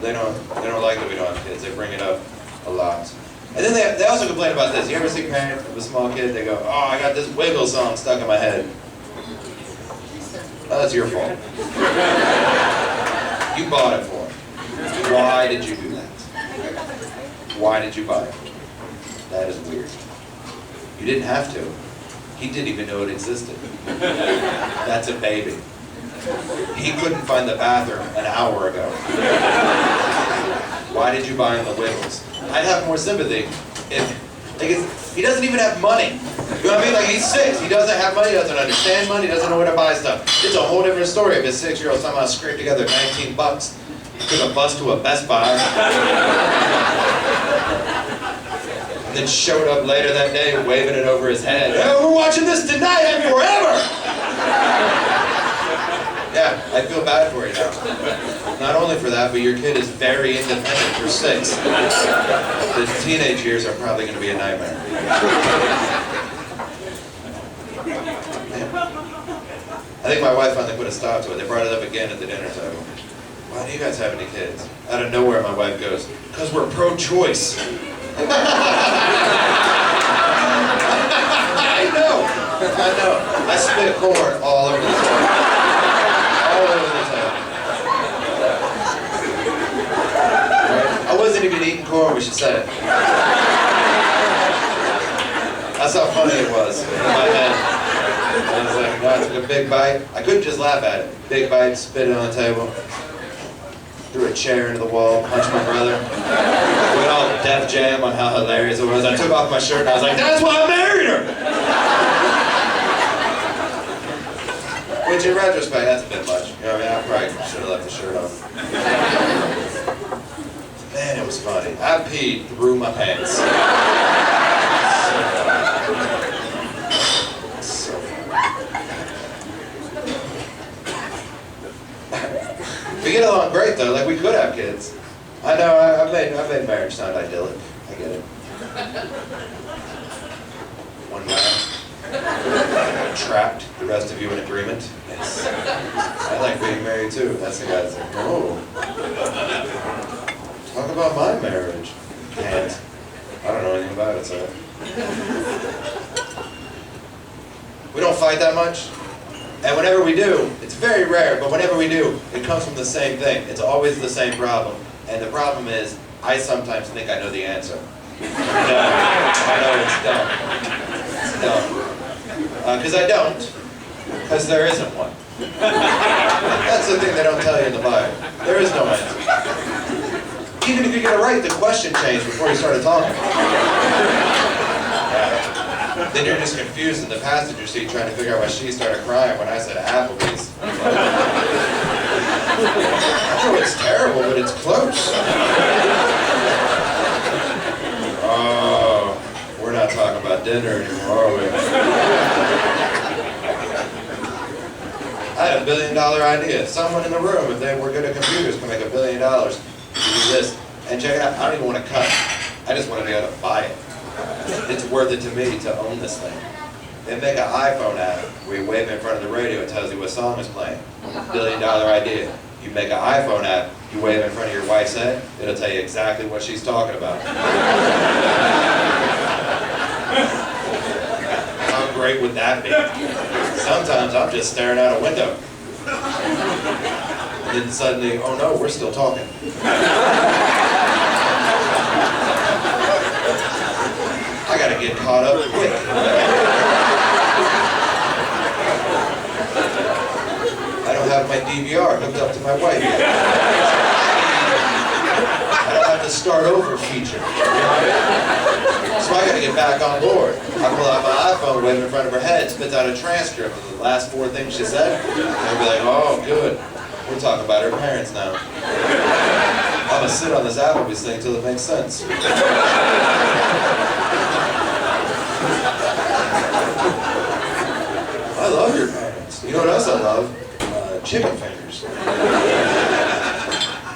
They don't like that we don't have kids. They bring it up a lot. And then they also complain about this. You ever see parents of a small kid? They go, "Oh, I got this Wiggle song stuck in my head." Oh, that's your fault. You bought it for him. Why did you do that? Why did you buy it? That is weird. You didn't have to. He didn't even know it existed. That's a baby. He couldn't find the bathroom an hour ago. Why did you buy him the Wiggles? I'd have more sympathy if, he doesn't even have money. You know what I mean? Like, he's 6, he doesn't have money, doesn't understand money, doesn't know where to buy stuff. It's a whole different story if his 6-year-old somehow scraped together 19 bucks, took a bus to a Best Buy, and then showed up later that day waving it over his head. "Hey, we're watching this tonight and forever!" Yeah, I feel bad for you now. Not only for that, but your kid is very independent for 6. The teenage years are probably going to be a nightmare. I think my wife finally put a stop to it. They brought it up again at the dinner table. "Why do you guys have any kids?" Out of nowhere, my wife goes, "Because we're pro-choice." I know. I spit corn all over the table. All over the table. Right? I wasn't even eating corn when she said it. That's how funny it was in my head. I was like, no, I took a big bite. I couldn't just laugh at it. Big bite, spit it on the table. Threw a chair into the wall, punched my brother. Went all Def Jam on how hilarious it was. I took off my shirt and I was like, "That's why I married her!" Which in retrospect, that's a bit much. You know what I mean? I probably should have left the shirt on. Man, it was funny. I peed through my pants. So we get along great though, like we could have kids. I know, I've made marriage sound idyllic. I get it. One man. Trapped, the rest of you in agreement. Yes. I like being married too. That's the guy that's like, "Oh, talk about my marriage." Can't. I don't know anything about it, so. We don't fight that much. And whenever we do, it's very rare, but whenever we do, it comes from the same thing. It's always the same problem. And the problem is, I sometimes think I know the answer. No, I know it's dumb. It's dumb. Because I don't, because there isn't one. That's the thing they don't tell you in the Bible. There is no answer. Even if you get it right, the question changed before you started talking. Yeah. Then you're just confused in the passenger seat trying to figure out why she started crying when I said Applebee's. Oh, it's terrible, but it's close. Oh, we're not talking about dinner anymore, are we? I had $1 billion idea. Someone in the room, if they were good at computers, can make $1 billion. Do this. And check it out, I don't even want to cut. I just want to be able to buy it. It's worth it to me to own this thing. They make an iPhone app where you wave in front of the radio, it tells you what song is playing. $1 billion idea. You make an iPhone app, you wave in front of your wife's head, it'll tell you exactly what she's talking about. How great would that be? Sometimes I'm just staring out a window. And then suddenly, oh no, we're still talking. I gotta get caught up quick. I don't have my DVR hooked up to my wife yet. I don't have the start over feature. So I gotta get back on board. I pull out my iPhone, wave in front of her head, spits out a transcript of the last 4 things she said. And I'll be like, oh, good. We're talking about her parents now. I'm gonna sit on this Applebee's thing till it makes sense. I love your parents. You know what else I love? Chicken fingers.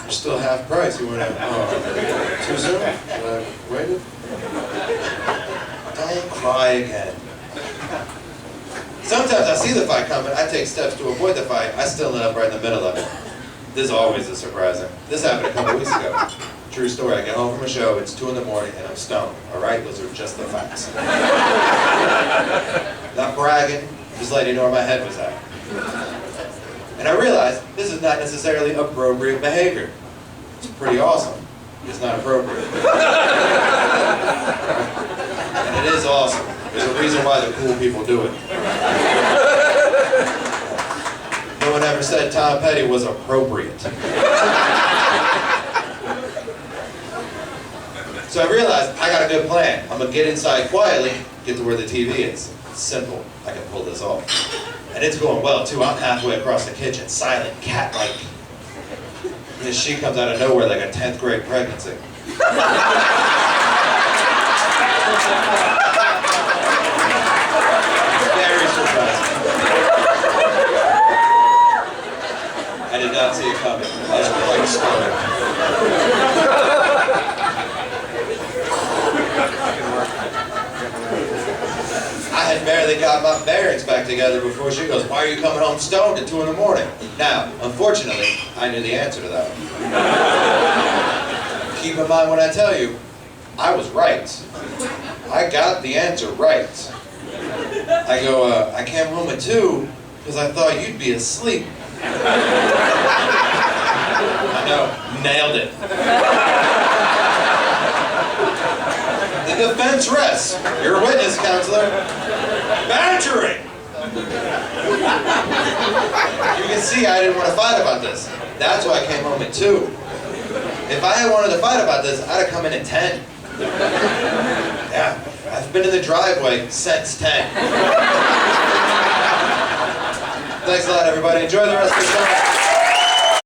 They're still half price. You want to? Too soon? Should I wait it? Don't cry again. Sometimes I see the fight coming. I take steps to avoid the fight. I still end up right in the middle of it. This is always a surprising. This happened a couple weeks ago. True story. I get home from a show, it's 2 in the morning, and I'm stoned. All right? Those are just the facts. Not bragging, just letting you know where my head was at. And I realized this is not necessarily appropriate behavior. It's pretty awesome. It's not appropriate. And it is awesome. There's a reason why the cool people do it. No one ever said Tom Petty was appropriate. So I realized I got a good plan. I'm going to get inside quietly, get to where the TV is. It's simple. I can pull this off. And it's going well, too. I'm halfway across the kitchen, silent, cat-like. And this she comes out of nowhere like a 10th grade pregnancy. Very surprising. I did not see it coming. I was quite stunned. I had barely got my bearings back together before she goes, "Why are you coming home stoned at 2 in the morning?" Now, unfortunately, I knew the answer to that one. Keep in mind when I tell you, I was right. I got the answer right. I go, "I came home at 2 because I thought you'd be asleep." I know, nailed it. The defense rests. You're a witness, counselor. Badgering! You can see I didn't want to fight about this. That's why I came home at 2. If I had wanted to fight about this, I'd have come in at 10. Yeah, I've been in the driveway since 10. Thanks a lot, everybody. Enjoy the rest of the show.